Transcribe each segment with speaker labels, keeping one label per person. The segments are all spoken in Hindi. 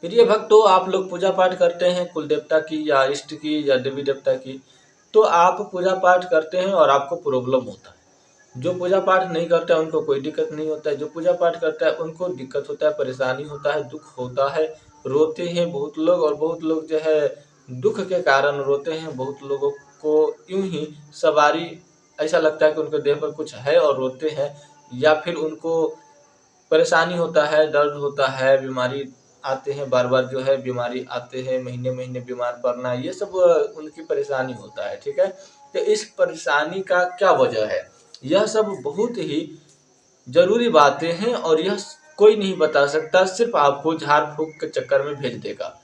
Speaker 1: प्रिय भक्तों, आप लोग पूजा पाठ करते हैं कुल देवता की या इष्ट की या देवी देवता की, तो आप पूजा पाठ करते हैं और आपको प्रॉब्लम होता है। जो पूजा पाठ नहीं करता है उनको कोई दिक्कत नहीं होता है, जो पूजा पाठ करता है उनको दिक्कत होता है, परेशानी होता है, दुख होता है, रोते हैं बहुत लोग। और बहुत लोग जो है दुख के कारण रोते हैं। बहुत लोगों को यूं ही सवारी ऐसा लगता है कि उनके देह पर कुछ है और रोते हैं, या फिर उनको परेशानी होता है, दर्द होता है, बीमारी आते हैं, बार बार जो है बीमारी आते हैं, महीने महीने बीमार पड़ना, ये सब उनकी परेशानी होता है। ठीक है, तो इस परेशानी का क्या वजह है? यह सब बहुत ही जरूरी बातें हैं और यह कोई नहीं बता सकता, सिर्फ आपको झाड़ फूक के चक्कर में भेज देगा।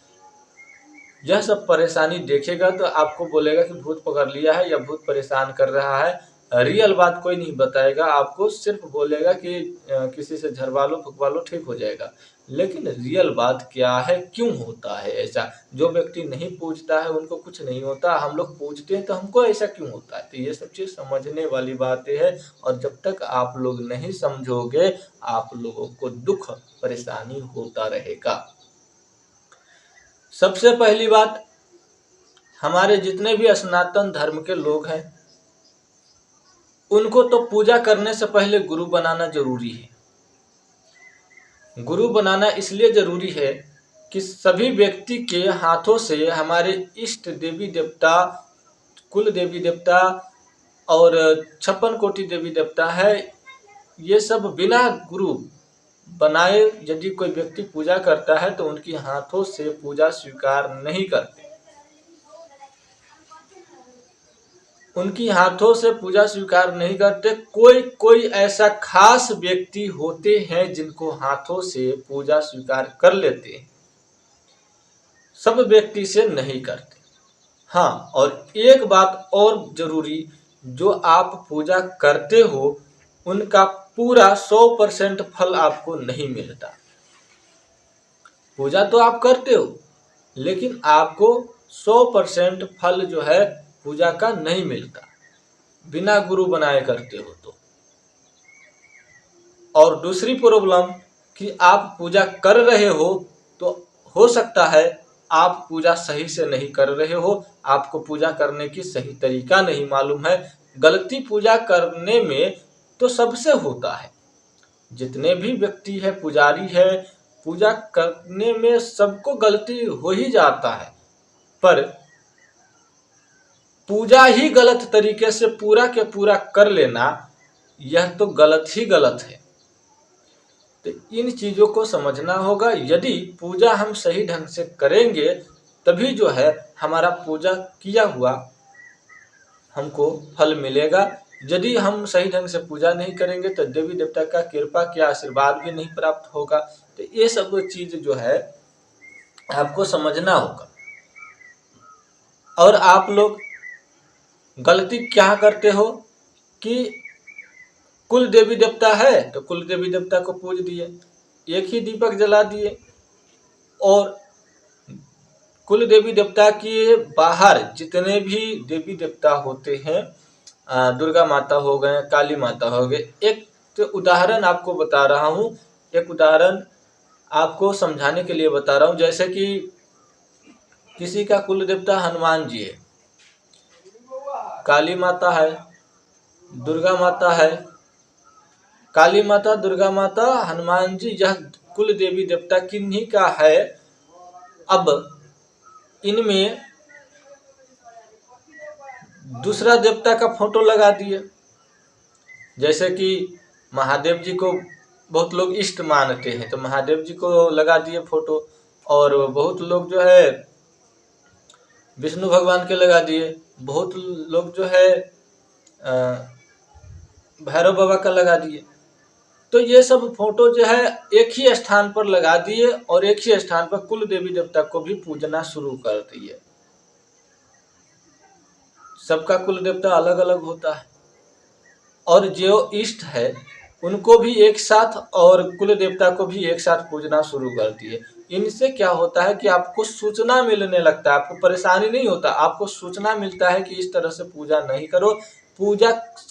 Speaker 1: यह सब परेशानी देखेगा तो आपको बोलेगा कि भूत पकड़ लिया है या भूत परेशान कर रहा है। रियल बात कोई नहीं बताएगा आपको, सिर्फ बोलेगा कि किसी से झरवा लो फुकवा लो ठीक हो जाएगा। लेकिन रियल बात क्या है, क्यों होता है ऐसा? जो व्यक्ति नहीं पूछता है उनको कुछ नहीं होता, हम लोग पूछते हैं तो हमको ऐसा क्यों होता है? तो ये सब चीज समझने वाली बातें है। और जब तक आप लोग नहीं समझोगे, आप लोगों को दुख परेशानी होता रहेगा। सबसे पहली बात, हमारे जितने भी सनातन धर्म के लोग हैं उनको तो पूजा करने से पहले गुरु बनाना जरूरी है। गुरु बनाना इसलिए जरूरी है कि सभी व्यक्ति के हाथों से हमारे इष्ट देवी देवता, कुल देवी देवता और 56 कोटि देवी देवता है, ये सब बिना गुरु बनाए यदि कोई व्यक्ति पूजा करता है तो उनके हाथों से पूजा स्वीकार नहीं करते। उनकी हाथों से पूजा स्वीकार नहीं करते। कोई कोई ऐसा खास व्यक्ति होते हैं जिनको हाथों से पूजा स्वीकार कर लेते हैं, सब व्यक्ति से नहीं करते। हाँ, और एक बात और जरूरी, जो आप पूजा करते हो उनका पूरा 100% फल आपको नहीं मिलता। पूजा तो आप करते हो लेकिन आपको 100% फल जो है पूजा का नहीं मिलता, बिना गुरु बनाए करते हो तो। और दूसरी प्रॉब्लम कि आप पूजा कर रहे हो तो हो सकता है आप पूजा सही से नहीं कर रहे हो, आपको पूजा करने की सही तरीका नहीं मालूम है। गलती पूजा करने में तो सबसे होता है, जितने भी व्यक्ति है पुजारी है, पूजा करने में सबको गलती हो ही जाता है। पर पूजा ही गलत तरीके से पूरा के पूरा कर लेना, यह तो गलत ही गलत है। तो इन चीजों को समझना होगा। यदि पूजा हम सही ढंग से करेंगे तभी जो है हमारा पूजा किया हुआ हमको फल मिलेगा। यदि हम सही ढंग से पूजा नहीं करेंगे तो देवी देवता का कृपा के आशीर्वाद भी नहीं प्राप्त होगा। तो ये सब चीज जो है आपको समझना होगा। और आप लोग गलती क्या करते हो कि कुल देवी देवता है तो कुल देवी देवता को पूज दिए, एक ही दीपक जला दिए, और कुल देवी देवता के बाहर जितने भी देवी देवता होते हैं, दुर्गा माता हो गए, काली माता हो गए। एक तो उदाहरण आपको बता रहा हूँ, एक उदाहरण आपको समझाने के लिए बता रहा हूँ। जैसे कि किसी का कुल देवता हनुमान जी है, काली माता है, दुर्गा माता है। काली माता, दुर्गा माता, हनुमान जी, यह कुल देवी देवता किन्हीं का है। अब इनमें दूसरा देवता का फोटो लगा दिए। जैसे कि महादेव जी को बहुत लोग इष्ट मानते हैं तो महादेव जी को लगा दिए फोटो, और बहुत लोग जो है विष्णु भगवान के लगा दिए, बहुत लोग जो है भैरव बाबा का लगा दिए। तो ये सब फोटो जो है एक ही स्थान पर लगा दिए और एक ही स्थान पर कुल देवी देवता को भी पूजना शुरू कर दिए। सबका कुल देवता अलग अलग होता है, और जो इष्ट है उनको भी एक साथ और कुल देवता को भी एक साथ पूजना शुरू कर दिए। इनसे क्या होता है कि आपको सूचना मिलने लगता है, आपको परेशानी नहीं होता, आपको सूचना मिलता है कि इस तरह से पूजा नहीं करो, पूजा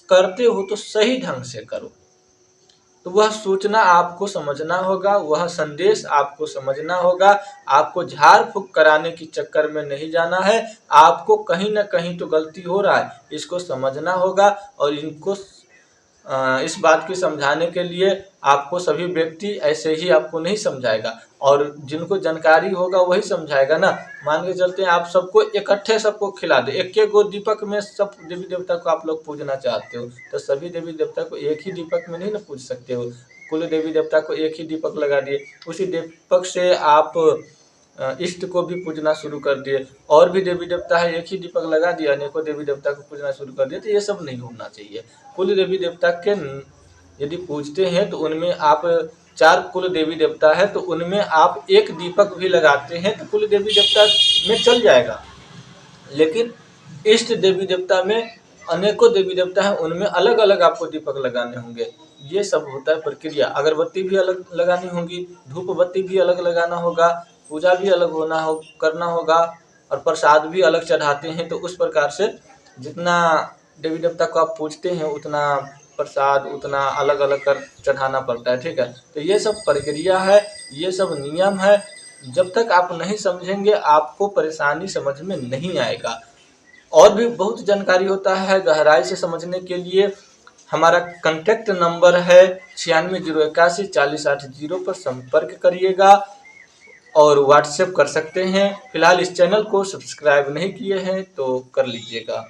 Speaker 1: करते हो तो सही ढंग से करो। तो वह सूचना आपको समझना होगा, वह संदेश आपको समझना होगा। आपको झाड़ फूँक कराने के चक्कर में नहीं जाना है। आपको कहीं न कहीं तो गलती हो रहा है, इसको समझना होगा और इनको इस बात की समझाने के लिए आपको सभी व्यक्ति ऐसे ही आपको नहीं समझाएगा, और जिनको जानकारी होगा वही समझाएगा ना। मान के चलते हैं आप सबको इकट्ठे सबको खिला दे, एक गो दीपक में सब देवी देवता को आप लोग पूजना चाहते हो, तो सभी देवी देवता को एक ही दीपक में नहीं ना पूज सकते हो। कुल देवी देवता को एक ही दीपक लगा दिए, उसी दीपक से आप इष्ट को भी पूजना शुरू कर दिए। और भी देवी देवता है, एक ही दीपक लगा दिया, अनेकों देवी देवता को पूजना शुरू कर दिया, तो ये सब नहीं होना चाहिए। कुल देवी देवता के यदि पूजते हैं तो उनमें आप 4 कुल देवी देवता है तो उनमें आप एक दीपक भी लगाते हैं तो कुल देवी देवता में चल जाएगा। लेकिन इष्ट देवी देवता में अनेकों देवी देवता हैं, उनमें अलग अलग आपको दीपक लगाने होंगे। ये सब होता है प्रक्रिया। अगरबत्ती भी अलग लगानी होगी, धूप बत्ती भी अलग लगाना होगा, पूजा भी अलग करना होगा, और प्रसाद भी अलग चढ़ाते हैं। तो उस प्रकार से जितना देवी देवता को आप पूजते हैं उतना प्रसाद उतना अलग अलग कर चढ़ाना पड़ता है, ठीक है। तो ये सब प्रक्रिया है, ये सब नियम है। जब तक आप नहीं समझेंगे आपको परेशानी समझ में नहीं आएगा। और भी बहुत जानकारी होता है गहराई से समझने के लिए हमारा कॉन्टैक्ट नंबर है 96018408 पर संपर्क करिएगा और व्हाट्सएप कर सकते हैं। फिलहाल इस चैनल को सब्सक्राइब नहीं किए हैं तो कर लीजिएगा।